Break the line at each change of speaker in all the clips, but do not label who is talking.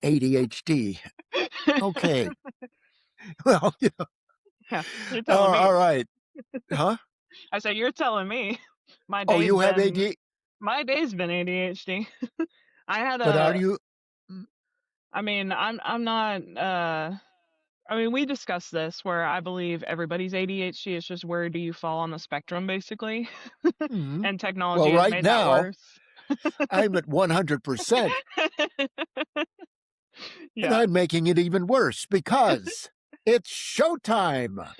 ADHD. Okay. Well,
Yeah, you're telling me.
all right. Huh?
I said, "You're telling me." My
Oh,
day's
you have
been
AD,
my day's been ADHD. I had
but are
a
you? Mm,
I mean, I'm not, I mean, we discussed this where I believe everybody's ADHD, it's just where do you fall on the spectrum, basically,
mhm.
and
Well,
technology has
right
made that
now
worse.
I'm at 100%, and
Yeah.
I'm making it even worse because it's showtime.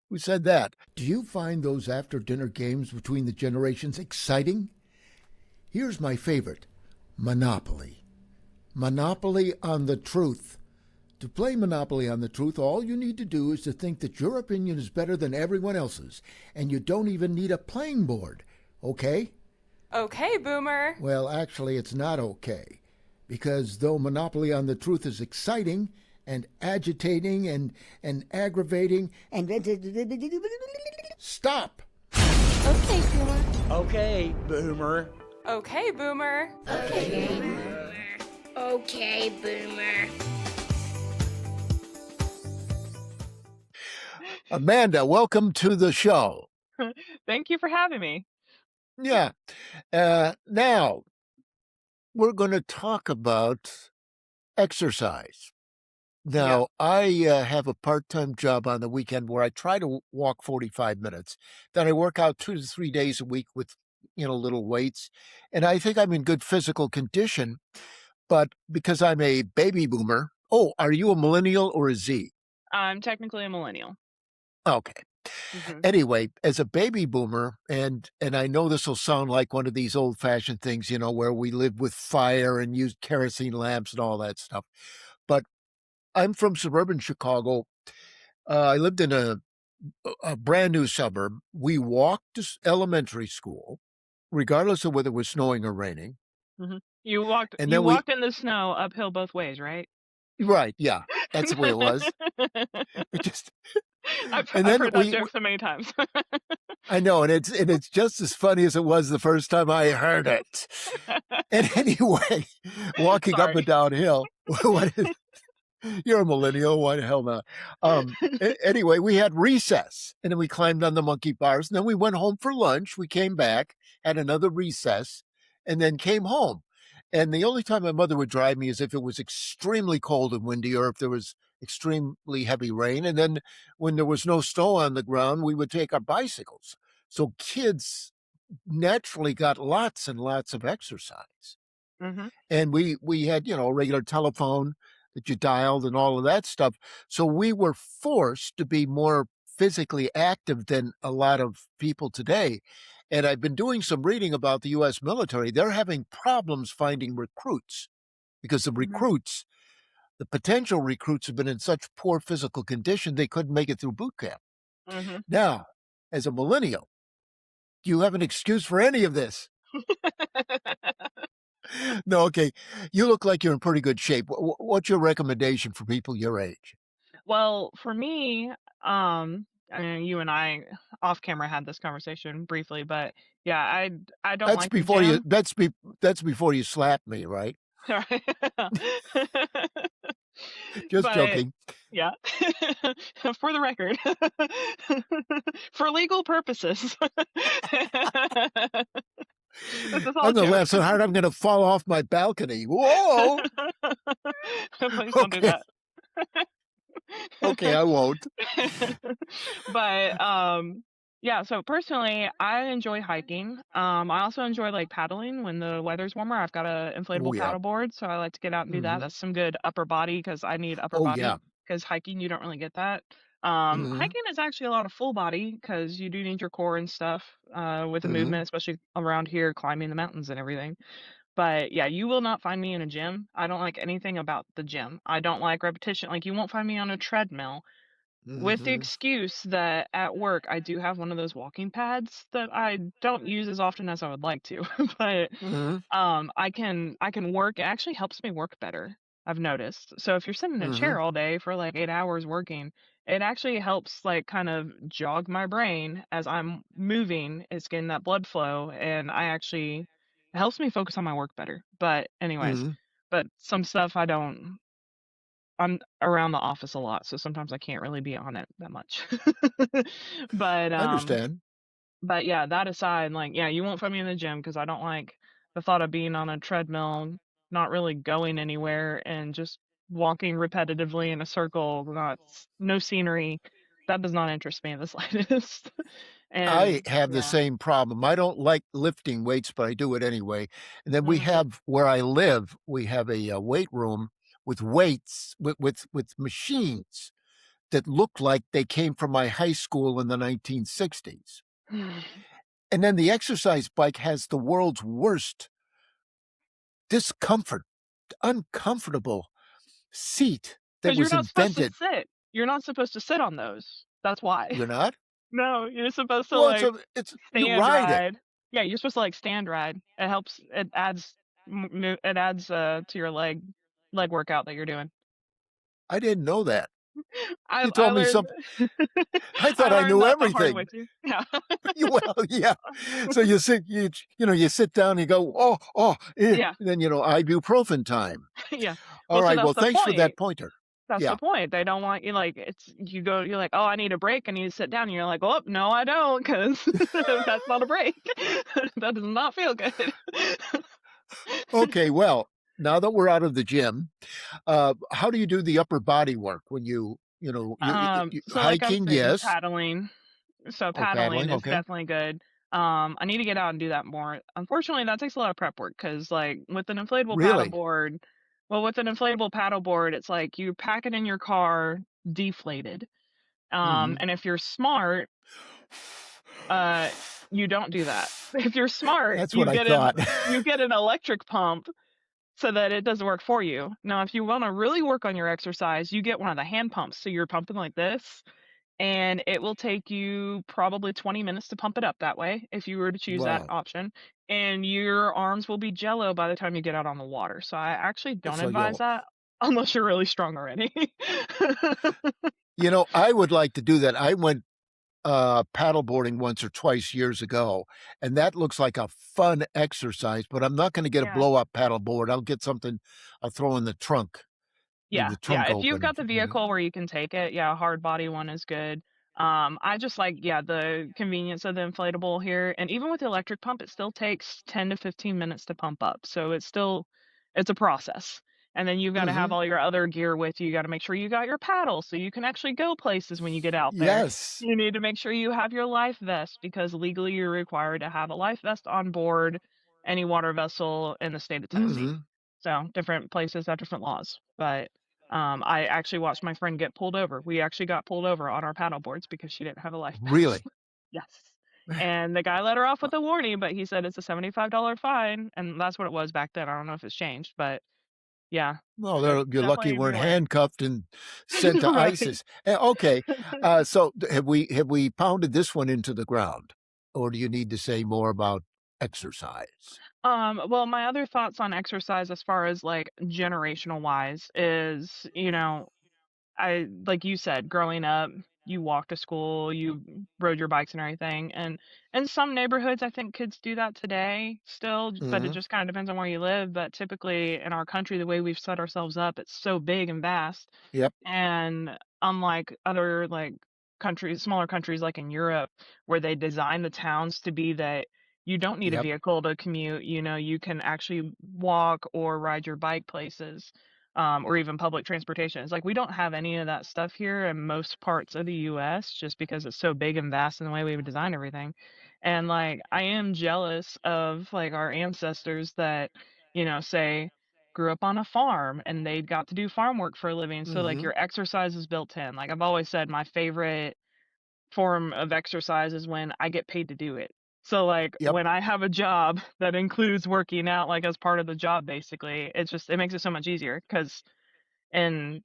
Who said that? Do you find those after dinner games between the generations exciting? Here's my favorite, Monopoly. Monopoly on the truth. To play Monopoly on the truth, all you need to do is to think that your opinion is better than everyone else's, and you don't even need a playing board. Okay?
Okay, boomer.
Well, actually, it's not okay. Because though Monopoly on the truth is exciting and agitating and aggravating and. Stop!
Okay, boomer.
Okay, boomer.
Okay, boomer.
Okay, boomer.
Amanda, welcome to the show.
Thank you for having me.
Yeah. Now, we're going to talk about exercise.
Yeah.
Now, I have a part-time job on the weekend where I try to walk 45 minutes. Then I work out 2 to 3 days a week with, little weights. And I think I'm in good physical condition. But because I'm a baby boomer, oh, are you a millennial or a Z?
I'm technically a millennial.
Okay.
Mhm.
Anyway, as a baby boomer, and I know this will sound like one of these old-fashioned things, where we lived with fire and used kerosene lamps and all that stuff. But I'm from suburban Chicago. I lived in a brand new suburb. We walked to elementary school, regardless of whether it was snowing or raining.
Mhm. You walked
And
you
then we,
walked in the snow uphill both ways, right?
right, yeah, that's the way it was. We just, and
I've
then
heard that joke so many times.
I know, and it's just as funny as it was the first time I heard it. And anyway, walking up
Sorry.
and downhill, what is, you're a millennial. Why the hell not? Anyway, we had recess and then we climbed on the monkey bars. And then we went home for lunch. We came back, had another recess, and then came home. And the only time my mother would drive me is if it was extremely cold and windy or if there was extremely heavy rain. And then when there was no snow on the ground, we would take our bicycles. So kids naturally got lots and lots of exercise.
Mhm.
And we had, a regular telephone that you dialed and all of that stuff. So we were forced to be more physically active than a lot of people today. And I've been doing some reading about the US military. They're having problems finding recruits because
Mhm.
the potential recruits have been in such poor physical condition they couldn't make it through boot camp.
Mhm.
Now, as a millennial, do you have an excuse for any of this? No, okay. You look like you're in pretty good shape. What's your recommendation for people your age?
Well, for me, I mean, you and I off camera had this conversation briefly, but yeah, I don't
That's
like the
before you
gym.
that's before you slap me, right?
Right?
Just
But
joking.
yeah, for the record, for legal purposes, this is all
I'm gonna laugh
jokes.
so hard I'm gonna fall off my balcony. Whoa!
Please don't do
Okay.
that.
Okay, I won't.
But, yeah, so personally, I enjoy hiking. I also enjoy, like, paddling when the weather's warmer. I've got a
Oh,
inflatable
yeah.
paddleboard, so I like to get out and do that.
Mhm.
That's some good upper body because I need upper
Oh,
body
yeah.
because hiking, you don't really get that.
Mhm.
Hiking is actually a lot of full body because you do need your core and stuff, with the
Mhm.
movement, especially around here climbing the mountains and everything. But, yeah, you will not find me in a gym. I don't like anything about the gym. I don't like repetition. Like, you won't find me on a treadmill. With the
Mhm.
excuse that at work, I do have one of those walking pads that I don't use as often as I would like to, but,
Mhm.
I can work it actually helps me work better, I've noticed. So if you're sitting in a
Mhm.
chair all day for, like, 8 hours working, it actually helps, like, kind of jog my brain as I'm moving, it's getting that blood flow, and I actually It helps me focus on my work better. But anyways,
Mhm.
but some stuff I don't. I'm around the office a lot, so sometimes I can't really be on it that much. But,
I understand.
but yeah, that aside, like, yeah, you won't find me in the gym because I don't like the thought of being on a treadmill, not really going anywhere, and just walking repetitively in a circle, no scenery. That does not interest me in the slightest.
I
And
have the
yeah.
same problem. I don't like lifting weights, but I do it anyway. And then we
Mhm.
have where I live, we have a, weight room with weights, with machines that look like they came from my high school in the 1960s. And then the exercise bike has the world's worst discomfort, uncomfortable seat that
'Cause you're
was
not supposed to
invented.
sit. You're not supposed to sit on those. That's why.
You're not?
No, you're supposed to,
Well,
like,
it's you
stand
ride it.
ride. Yeah, you're supposed to, like, stand ride. It adds, to your leg workout that you're doing.
I didn't know that. You
I
told me
learned
something. I thought
I
I
learned
knew
that the hard way
everything.
too. Yeah.
Well, yeah. So you sit down, and you go, "Oh, oh, eh,"
Yeah,
then, ibuprofen time.
yeah.
All
Well, so
right,
that's
well,
the
thanks for
point.
that pointer.
That's the
Yeah.
point. They don't want you like, you're like, "Oh, I need a break. I need to sit down." And you're like, "Oh, no, I don't, not 'cause that's not a break. That does not feel good."
Okay, well, now that we're out of the gym, how do you do the upper body work when you
So like I was
hiking?
saying,
Yes.
paddling. So
Oh,
paddling
paddling,
is
okay.
definitely good. I need to get out and do that more. Unfortunately, that takes a lot of prep work because, like,
Really?
with an inflatable paddleboard, it's like you pack it in your car deflated.
Mhm.
And if you're smart, uh, you don't do that. If you're smart,
That's what I thought.
you get an electric pump so that it does the work for you. Now, if you want to really work on your exercise, you get one of the hand pumps. So you're pumping like this, and it will take you probably 20 minutes to pump it up that way if you were to choose that
Wow.
option, and your arms will be jello by the time you get out on the water. So I actually don't
So
advise
you'll
that unless you're really strong already.
I would like to do that. I went, paddleboarding once or twice years ago, and that looks like a fun exercise, but I'm not gonna get a
Yeah.
blow-up paddleboard. I'll get something I'll throw in the trunk, leave
Yeah,
the
yeah,
trunk
if you've
open,
got the vehicle where you can take it, yeah, a hard body one is good. I just like, yeah, the convenience of the inflatable here, and even with the electric pump, it still takes 10 to 15 minutes to pump up, so it's a process. And then you've gotta have
Mhm.
all your other gear with you. You gotta make sure you got your paddle so you can actually go places when you get out there.
Yes.
You need to make sure you have your life vest because legally you're required to have a life vest on board any water vessel in the state of Tennessee.
Mhm.
So, different places have different laws, but I actually watched my friend get pulled over. We actually got pulled over on our paddle boards because she didn't have a life vest.
Really?
Yes. And the guy let her off with a warning, but he said it's a $75 fine, and that's what it was back then. I don't know if it's changed, but yeah,
Well, you're lucky you
definitely
weren't
beware.
handcuffed and sent to
Right.
ISIS. Okay, so have we pounded this one into the ground, or do you need to say more about exercise?
Well, my other thoughts on exercise as far as like generational wise is, I like you said, growing up, you walked to school, you rode your bikes and everything, and in some neighborhoods, I think kids do that today still, but it
Mhm.
just kind of depends on where you live. But typically in our country, the way we've set ourselves up, it's so big and vast,
Yep,
and unlike other like countries, smaller countries like in Europe, where they design the towns to be that you don't need a
yep,
vehicle to commute, you can actually walk or ride your bike places, or even public transportation. It's like we don't have any of that stuff here in most parts of the US just because it's so big and vast in the way we would design everything. And like I am jealous of like our ancestors that, say grew up on a farm and they got to do farm work for a living. So like
mhm,
your exercise is built in. Like I've always said my favorite form of exercise is when I get paid to do it. So like
yep,
when I have a job that includes working out like as part of the job basically, it makes it so much easier cuz in,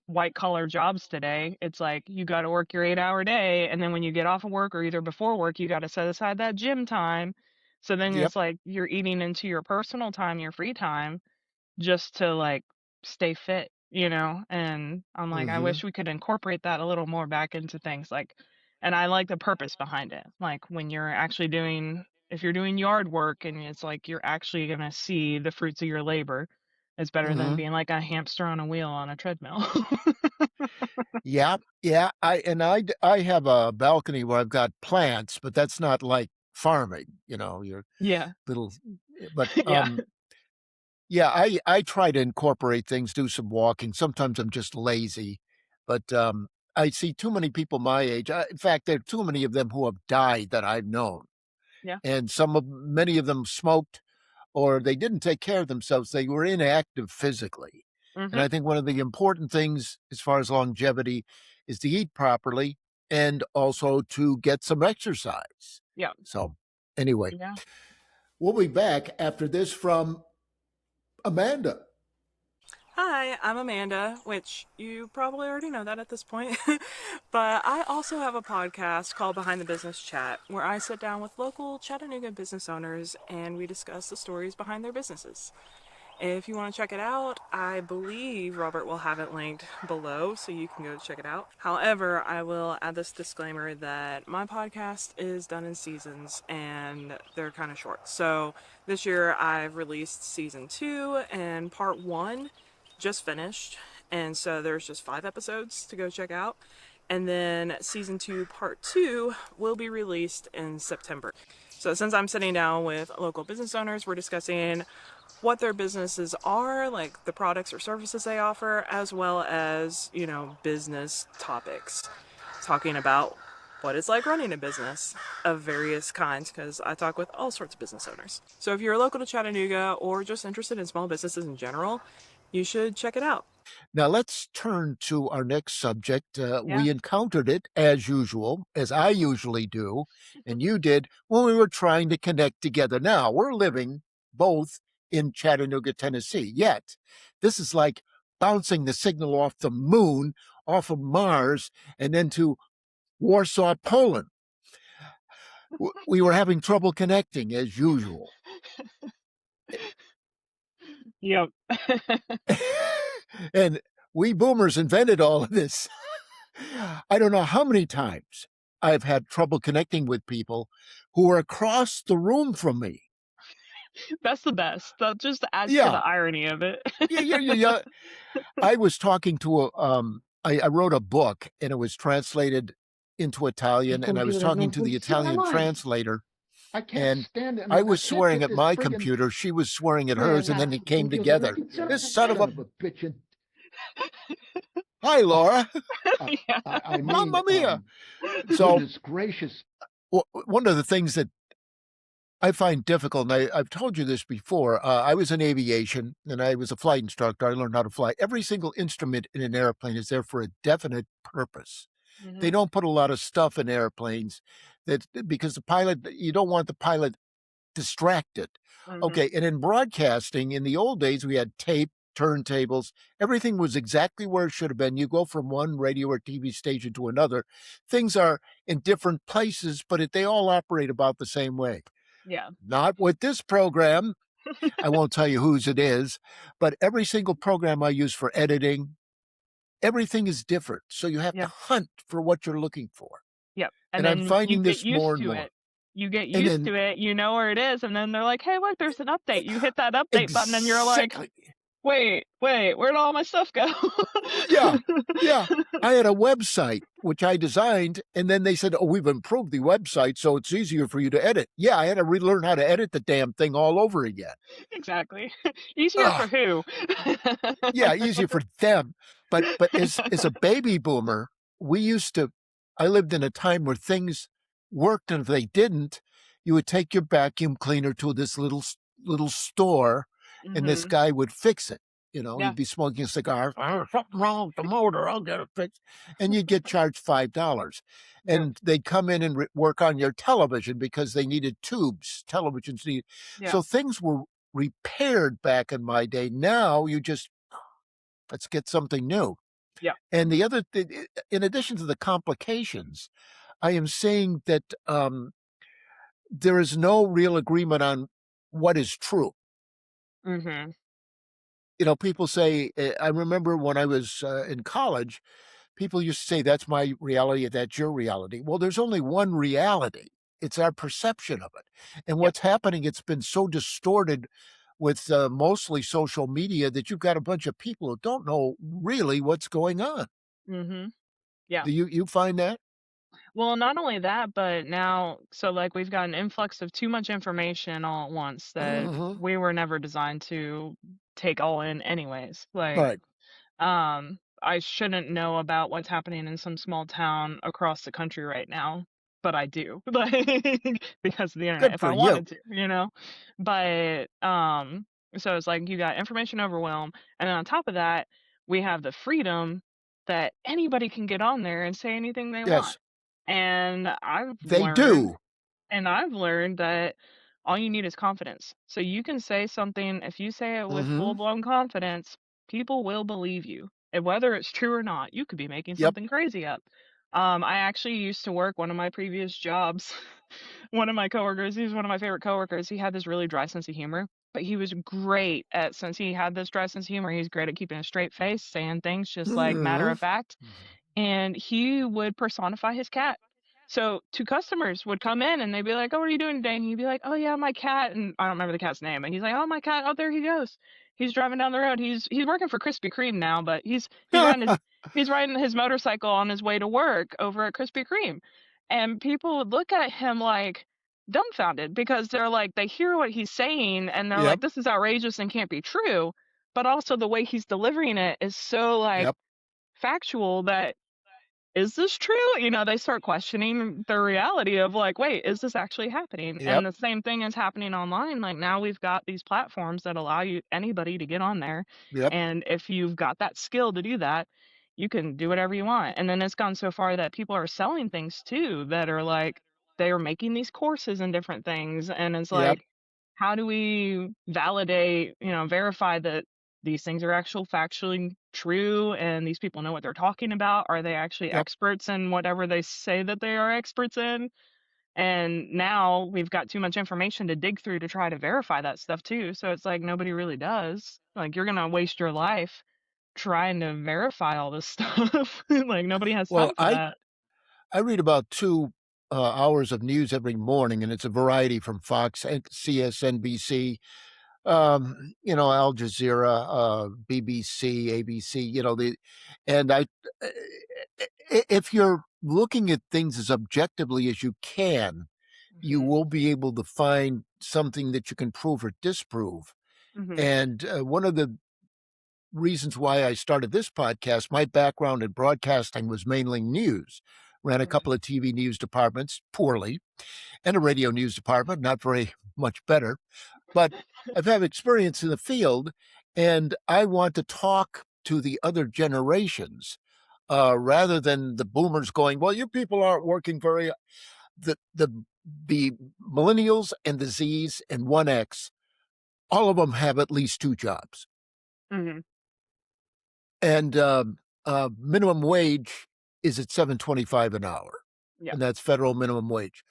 white collar jobs today, it's like you got to work your 8-hour day and then when you get off of work or either before work, you got to set aside that gym time. So then
yep,
it's like you're eating into your personal time, your free time just to like stay fit. And I'm like, I
mhm.
wish we could incorporate that a little more back into things like, and I like the purpose behind it. Like when you're actually doing if you're doing yard work and it's like you're actually gonna see the fruits of your labor, it's better than
Mhm.
being like a hamster on a wheel on a treadmill.
Yeah, yeah, I have a balcony where I've got plants, but that's not like farming, your
Yeah.
little but,
Yeah.
yeah, I try to incorporate things, do some walking. Sometimes I'm just lazy, but, I see too many people my age. In fact, there are too many of them who have died that I've known,
Yeah.
and many of them smoked or they didn't take care of themselves. They were inactive physically, and
Mhm.
I think one of the important things as far as longevity is to eat properly and also to get some exercise.
Yeah.
So, anyway,
Yeah.
we'll be back after this from Amanda.
Hi, I'm Amanda, which you probably already know that at this point. But I also have a podcast called Behind the Business Chat, where I sit down with local Chattanooga business owners and we discuss the stories behind their businesses. If you want to check it out, I believe Robert will have it linked below so you can go check it out. However, I will add this disclaimer that my podcast is done in seasons and they're kind of short. So this year I've released season 2 and part 1 just finished. And so there's just 5 episodes to go check out. And then season 2, part 2 will be released in September. So since I'm sitting down with local business owners, we're discussing what their businesses are, like the products or services they offer, as well as, business topics. Talking about what it's like running a business of various kinds, because I talk with all sorts of business owners. So if you're local to Chattanooga or just interested in small businesses in general, you should check it out.
Now let's turn to our next subject.
Yeah.
We encountered it as usual, as I usually do, and you did when we were trying to connect together. Now we're living both in Chattanooga, Tennessee. Yet this is like bouncing the signal off the moon, off of Mars, and then to Warsaw, Poland. We were having trouble connecting as usual.
Yep.
And we boomers invented all of this. I don't know how many times I've had trouble connecting with people who are across the room from me.
That's the best. That just adds to
Yeah.
the irony of it.
Yeah. I was talking to I wrote a book and it was translated into Italian, and I was talking to the Italian translator,
I can't
and
stand it.
I
I
was
can't
swearing
get
at
this
my
friggin'
computer. She was swearing at
man
hers, and
now.
then it came
Computer,
together.
son
This son of a
bitchin'.
Hi, Laura.
Yeah.
I mean,
Mamma mia. So
goodness gracious.
one of the things that I find difficult, and I've told you this before, I was in aviation and I was a flight instructor. I learned how to fly. Every single instrument in an airplane is there for a definite purpose. They
Mhm.
don't put a lot of stuff in airplanes because you don't want the pilot distracted.
Mhm.
Okay, and in broadcasting, in the old days, we had tape, turntables. Everything was exactly where it should have been. You go from one radio or TV station to another. Things are in different places, but they all operate about the same way.
Yeah.
Not with this program. I won't tell you whose it is, but every single program I use for editing, everything is different. So you have to
Yeah.
hunt for what you're looking for.
Yep. And
And I'm
then you
finding
get
this more
used
and
to
more.
it. You get
And
used
then
to it, you know where it is, and then they're like, "Hey, look, there's an update." You hit that update button and you're like,
exactly.
"Wait, where'd all my stuff go?"
Yeah. Yeah. I had a website which I designed, and then they said, "Oh, we've improved the website, so it's easier for you to edit." Yeah, I had to relearn how to edit the damn thing all over again.
Exactly. Easier for
Ugh.
who?
Yeah, easier for them. But as a baby boomer, we used to I lived in a time where things worked, and if they didn't, you would take your vacuum cleaner to this little store, and this
Mhm.
guy would fix it.
Yeah.
He'd be smoking a cigar. "Oh, something wrong with the motor. I'll get it fixed." And you'd get charged $5.
Yep.
And they'd come in and work on your television because they needed tubes. Televisions need.
Yeah.
So things were repaired back in my day. Now you just let's get something new.
Yeah.
And the other thing, in addition to the complications, I am saying that there is no real agreement on what is true.
Mhm.
People say, I remember when I was in college, people used to say, that's my reality, that's your reality. Well, there's only one reality. It's our perception of it. And
Yep.
what's happening, it's been so distorted with mostly social media that you've got a bunch of people who don't know really what's going on.
Mhm. Yeah.
Do you find that?
Well, not only that, but now so, like, we've got an influx of too much information all at once that
Mhm.
we were never designed to take all in anyways. Like,
Right.
I shouldn't know about what's happening in some small town across the country right now, but I do, like, because of the internet
Good
if
for
I
you.
wanted to, you know? But, so it's like you got information overwhelm, and then on top of that, we have the freedom that anybody can get on there and say anything they want.
Yes,
And
they do.
I've learned that all you need is confidence. So you can say something, if you say it with
Mhm.
full-blown confidence, people will believe you. And whether it's true or not, you could be making
Yep.
something crazy up. I actually used to work one of my previous jobs. One of my coworkers, he was one of my favorite coworkers. He had this really dry sense of humor, but he was great at since he had this dry sense of humor, he's great at keeping a straight face, saying things just like matter
Mhm.
of fact, and he would personify his cat. So, 2 customers would come in and they'd be like, "Oh, what are you doing today?" And he'd be like, "Oh, yeah, my cat," and I don't remember the cat's name, and he's like, "Oh, my cat, oh, there he goes. He's driving down the road. He's working for Krispy Kreme now, but he's riding his motorcycle on his way to work over at Krispy Kreme." And people would look at him like dumbfounded because they're like they hear what he's saying and they're like,
Yep.
"This is outrageous and can't be true." But also the way he's delivering it is so, like,
Yep.
factual that is this true? You know, they start questioning the reality of like, wait, is this actually happening? And
Yep.
the same thing is happening online. Like now we've got these platforms that allow you anybody to get on there.
Yep.
And if you've got that skill to do that, you can do whatever you want. And then it's gone so far that people are selling things too that are like they are making these courses and different things. And it's
Yep.
like, how do we validate, verify that these things are actual factually true and these people know what they're talking about? Are they actually
Yep.
experts in whatever they say that they are experts in? And now we've got too much information to dig through to try to verify that stuff too. So it's like nobody really does. Like you're gonna waste your life trying to verify all this stuff. Like nobody has
Well,
time for that.
I read about 2 hours of news every morning, and it's a variety from Fox and CSNBC, Al Jazeera, BBC, ABC, and if you're looking at things as objectively as you can, you
Hmm.
will be able to find something that you can prove or disprove.
Hmm.
And one of the reasons why I started this podcast, my background in broadcasting was mainly news. Ran a couple of TV news departments poorly, and a radio news department, not very much better. But I've had experience in the field, and I want to talk to the other generations rather than the boomers going, "Well, you people aren't working very." The millennials and the Z's and 1X, all of them have at least 2 jobs,
Hmm.
and minimum wage is at 7.25 an hour,
Yeah.
and that's federal minimum wage.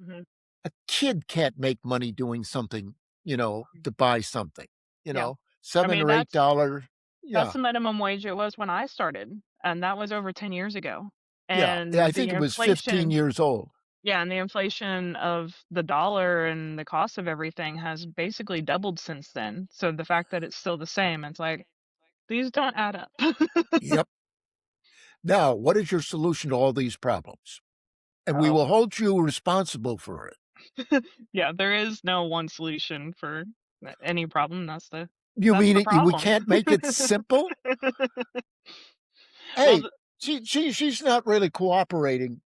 Hmm.
A kid can't make money doing something, to buy something,
Yeah. I
7
mean,
or $8.
that's
Yeah.
the minimum wage it was when I started, and that was over 10 years ago.
Yeah. Yeah, I
And the
think it was 15
inflation
years old.
yeah, and the inflation of the dollar and the cost of everything has basically doubled since then. So the fact that it's still the same, it's like, these don't add up.
Yep. Now, what is your solution to all these problems? And we
Oh,
will hold you responsible for it.
yeah, there is no one solution for any problem.
You
That's
mean
the
we
problem.
can't make it simple?
Well,
Hey, she's not really cooperating.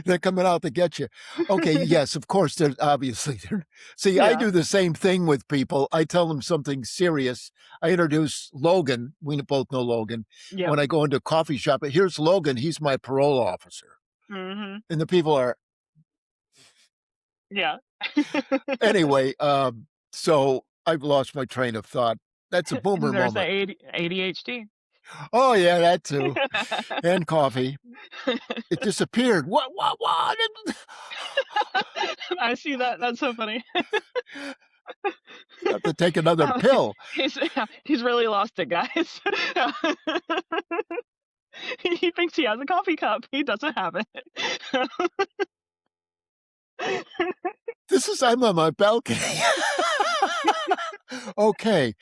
They're coming out to get you. Okay, yes, of course, there's obviously there. See, I
yeah,
do the same thing with people. I tell them something serious. I introduce Logan. We both know Logan.
yep,
When I go into a coffee shop, here's Logan. He's my parole officer.
hmm,
And the people are,
yeah.
anyway, so I've lost my train of thought. That's a boomer
There's the
moment.
ADHD.
Oh, yeah, that too. And coffee. It disappeared. What?
I see that. That's so funny.
You have to take another
Oh,
pill.
he's really lost it, guys. He thinks he has a coffee cup. He doesn't have it.
I'm on my balcony. Okay,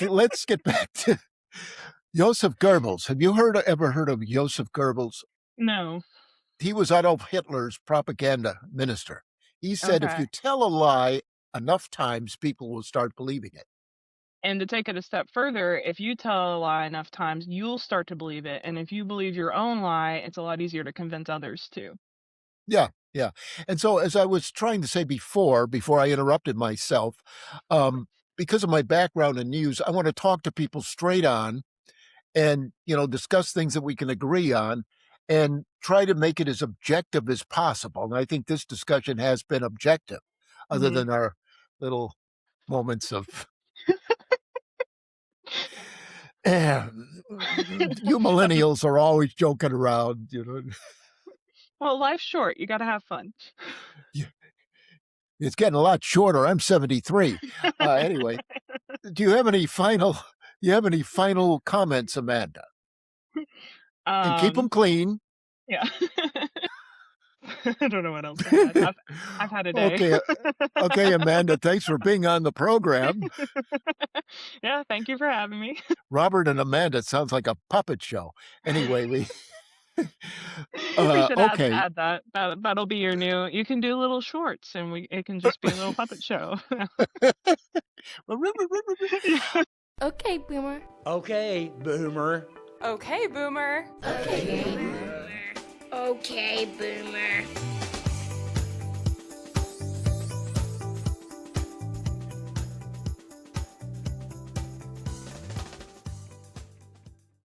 let's get back to Joseph Goebbels. Have you ever heard of Joseph Goebbels?
No.
He was Adolf Hitler's propaganda minister. He said if
Okay.
you tell a lie enough times, people will start believing it.
And to take it a step further, if you tell a lie enough times, you'll start to believe it. And if you believe your own lie, it's a lot easier to convince others too.
Yeah, yeah. And so, as I was trying to say before I interrupted myself, because of my background in news, I want to talk to people straight on and, discuss things that we can agree on and try to make it as objective as possible. And I think this discussion has been objective, other
Mhm.
than our little moments of, you millennials are always joking around.
Well, life's short. You got to have fun.
Yeah, it's getting a lot shorter. I'm 73. Anyway, do you have any final comments, Amanda? And keep them clean.
Yeah. I don't know what else to add. I've had a day.
Okay, Amanda, thanks for being on the program.
Yeah, thank you for having me.
Robert and Amanda sounds like a puppet show. Anyway,
We should
okay.
add that. That'll be your new. You can do little shorts, and it can just be a little puppet show.
Okay, Boomer.
Okay, Boomer.
Okay, Boomer.
Okay, boomer. Okay, boomer.